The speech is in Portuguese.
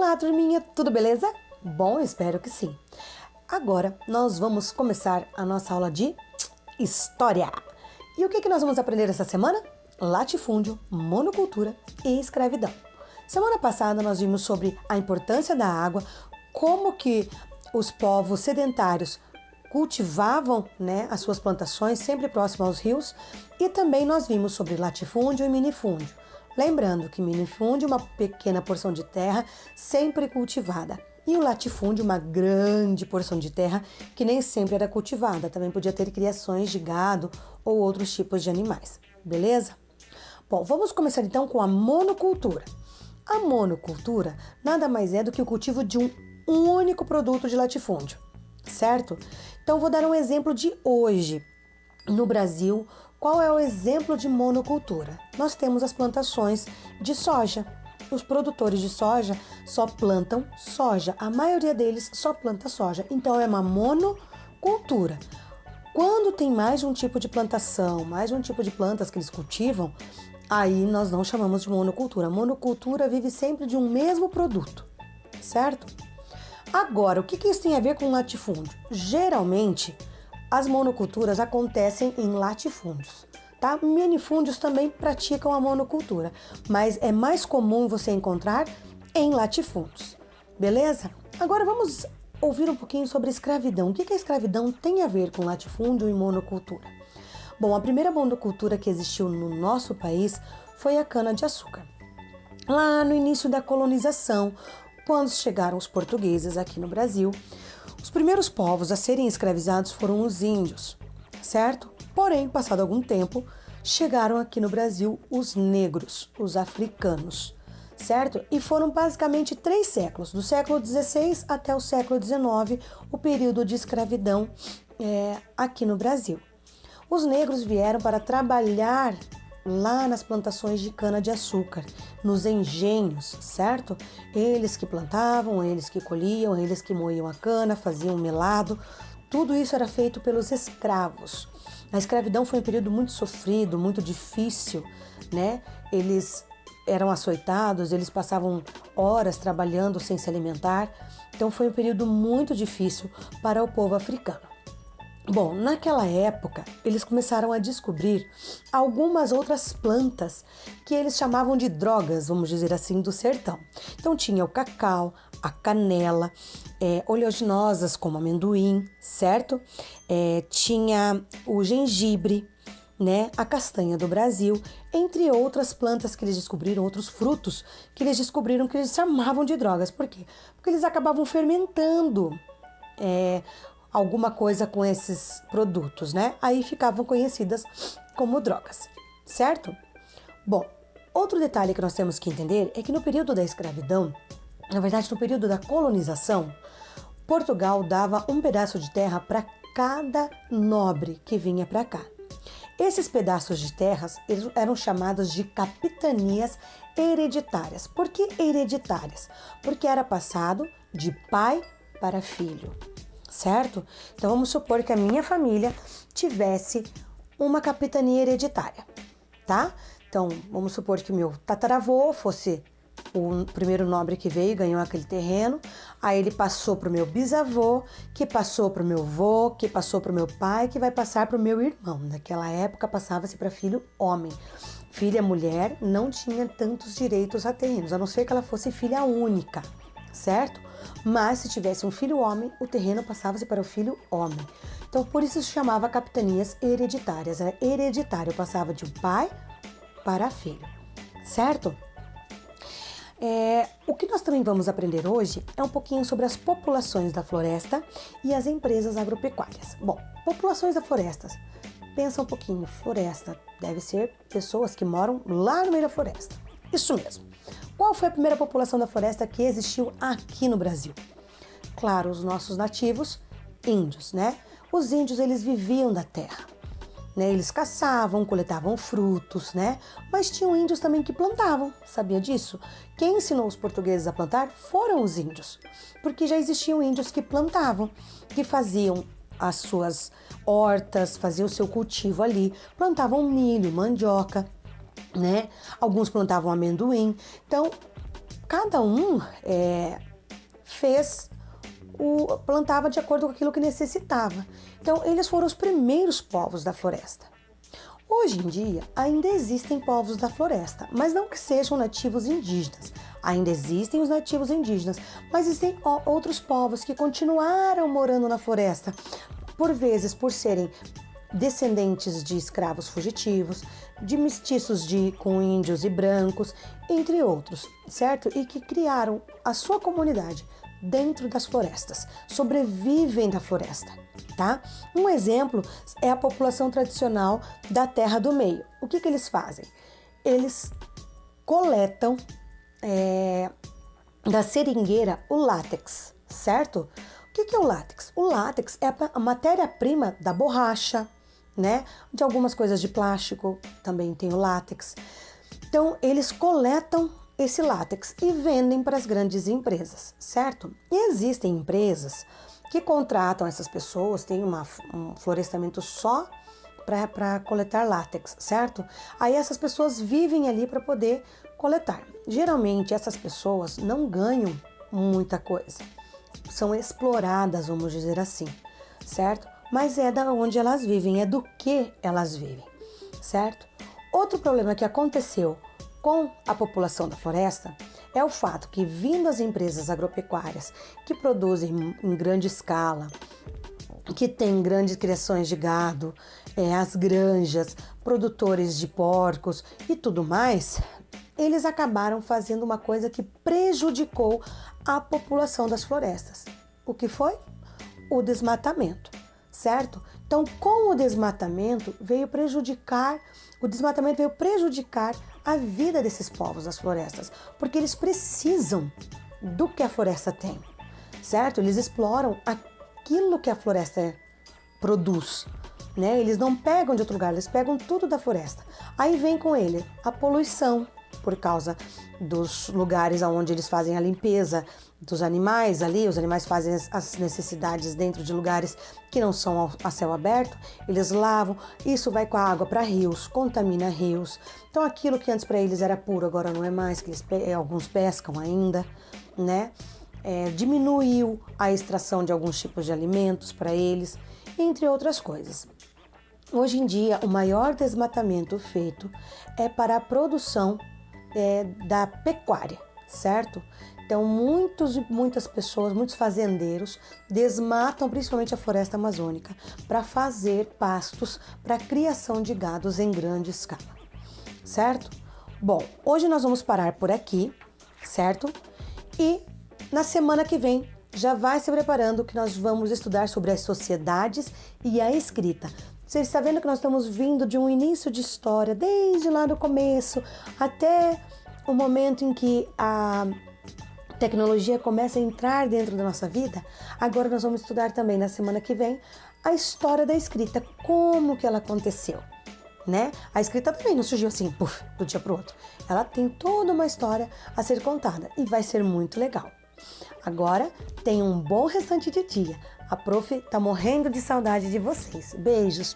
Olá, turminha, tudo beleza? Bom, espero que sim. Agora nós vamos começar a nossa aula de História. E o que nós vamos aprender essa semana? Latifúndio, monocultura e escravidão. Semana passada nós vimos sobre a importância da água, como que os povos sedentários cultivavam, as suas plantações sempre próximo aos rios, e também nós vimos sobre latifúndio e minifúndio. Lembrando que minifúndio é uma pequena porção de terra sempre cultivada e o latifúndio uma grande porção de terra que nem sempre era cultivada, também podia ter criações de gado ou outros tipos de animais, beleza? Bom, vamos começar então com a monocultura. A monocultura nada mais é do que o cultivo de um único produto de latifúndio, certo? Então vou dar um exemplo de hoje. No Brasil, qual é o exemplo de monocultura? Nós temos as plantações de soja. Os produtores de soja só plantam soja. A maioria deles só planta soja. Então é uma monocultura. Quando tem mais de um tipo de plantação, mais de um tipo de plantas que eles cultivam, aí nós não chamamos de monocultura. A monocultura vive sempre de um mesmo produto, certo? Agora, o que isso tem a ver com latifúndio? Geralmente, as monoculturas acontecem em latifúndios, tá? Minifúndios também praticam a monocultura, mas é mais comum você encontrar em latifúndios, beleza? Agora vamos ouvir um pouquinho sobre escravidão. O que a escravidão tem a ver com latifúndio e monocultura? Bom, a primeira monocultura que existiu no nosso país foi a cana-de-açúcar. Lá no início da colonização, quando chegaram os portugueses aqui no Brasil, os primeiros povos a serem escravizados foram os índios, certo? Porém, passado algum tempo, chegaram aqui no Brasil os negros, os africanos, certo? E foram basicamente 3 séculos, do século XVI até o século XIX, o período de escravidão aqui no Brasil. Os negros vieram para trabalhar lá nas plantações de cana-de-açúcar, nos engenhos, certo? Eles que plantavam, eles que colhiam, eles que moíam a cana, faziam melado, tudo isso era feito pelos escravos. A escravidão foi um período muito sofrido, muito difícil, né? Eles eram açoitados, eles passavam horas trabalhando sem se alimentar, então foi um período muito difícil para o povo africano. Bom, naquela época, eles começaram a descobrir algumas outras plantas que eles chamavam de drogas, vamos dizer assim, do sertão. Então tinha o cacau, a canela, oleaginosas como amendoim, certo? Tinha o gengibre, a castanha do Brasil, entre outras plantas que eles descobriram, outros frutos que eles descobriram que eles chamavam de drogas. Por quê? Porque eles acabavam fermentando alguma coisa com esses produtos, Aí ficavam conhecidas como drogas, certo? Bom, outro detalhe que nós temos que entender é que no período da escravidão, na verdade no período da colonização, Portugal dava um pedaço de terra para cada nobre que vinha para cá. Esses pedaços de terras eram chamados de capitanias hereditárias. Por que hereditárias? Porque era passado de pai para filho. Certo? Então vamos supor que a minha família tivesse uma capitania hereditária, tá? Então vamos supor que o meu tataravô fosse o primeiro nobre que veio e ganhou aquele terreno, aí ele passou para o meu bisavô, que passou para o meu avô, que passou para o meu pai, que vai passar para o meu irmão. Naquela época passava-se para filho homem. Filha mulher não tinha tantos direitos a terrenos, a não ser que ela fosse filha única, certo? Mas se tivesse um filho homem, o terreno passava-se para o filho homem. Então, por isso se chamava capitanias hereditárias. Era hereditário, passava de um pai para filho, certo? O que nós também vamos aprender hoje é um pouquinho sobre as populações da floresta e as empresas agropecuárias. Bom, populações da floresta. Pensa um pouquinho, floresta deve ser pessoas que moram lá no meio da floresta. Isso mesmo. Qual foi a primeira população da floresta que existiu aqui no Brasil? Claro, os nossos nativos, índios, Os índios, eles viviam da terra, Eles caçavam, coletavam frutos, Mas tinham índios também que plantavam, sabia disso? Quem ensinou os portugueses a plantar foram os índios, porque já existiam índios que plantavam, que faziam as suas hortas, faziam o seu cultivo ali, plantavam milho, mandioca, Alguns plantavam amendoim. Então, cada um plantava de acordo com aquilo que necessitava. Então, eles foram os primeiros povos da floresta. Hoje em dia, ainda existem povos da floresta, mas não que sejam nativos indígenas. Ainda existem os nativos indígenas, mas existem outros povos que continuaram morando na floresta, por vezes por serem descendentes de escravos fugitivos, de mestiços com índios e brancos, entre outros, certo? E que criaram a sua comunidade dentro das florestas, sobrevivem da floresta, tá? Um exemplo é a população tradicional da Terra do Meio. O que eles fazem? Eles coletam da seringueira o látex, certo? O que é o látex? O látex é a matéria-prima da borracha, né? De algumas coisas de plástico, também tem o látex. Então, eles coletam esse látex e vendem para as grandes empresas, certo? E existem empresas que contratam essas pessoas, tem um florestamento só para coletar látex, certo? Aí essas pessoas vivem ali para poder coletar. Geralmente essas pessoas não ganham muita coisa, são exploradas, vamos dizer assim, certo? Mas é da onde elas vivem, é do que elas vivem, certo? Outro problema que aconteceu com a população da floresta é o fato que, vindo as empresas agropecuárias que produzem em grande escala, que têm grandes criações de gado, as granjas, produtores de porcos e tudo mais, eles acabaram fazendo uma coisa que prejudicou a população das florestas. O que foi? O desmatamento, certo? Então, com o desmatamento veio prejudicar a vida desses povos das florestas, porque eles precisam do que a floresta tem, certo? Eles exploram aquilo que a floresta produz, né? Eles não pegam de outro lugar, eles pegam tudo da floresta. Aí vem com ele a poluição, por causa dos lugares onde eles fazem a limpeza dos animais ali, os animais fazem as necessidades dentro de lugares que não são a céu aberto, eles lavam, isso vai com a água para rios, contamina rios. Então aquilo que antes para eles era puro, agora não é mais, que alguns pescam ainda, né? Diminuiu a extração de alguns tipos de alimentos para eles, entre outras coisas. Hoje em dia, o maior desmatamento feito é para a produção da pecuária, certo? Então, muitas pessoas, muitos fazendeiros desmatam principalmente a floresta amazônica para fazer pastos para a criação de gados em grande escala, certo? Bom, hoje nós vamos parar por aqui, certo? E na semana que vem já vai se preparando que nós vamos estudar sobre as sociedades e a escrita. Você está vendo que nós estamos vindo de um início de história, desde lá do começo até o momento em que a tecnologia começa a entrar dentro da nossa vida. Agora nós vamos estudar também na semana que vem a história da escrita, como que ela aconteceu, né? A escrita também não surgiu assim, do dia para o outro. Ela tem toda uma história a ser contada e vai ser muito legal. Agora, tenha um bom restante de dia. A prof tá morrendo de saudade de vocês. Beijos!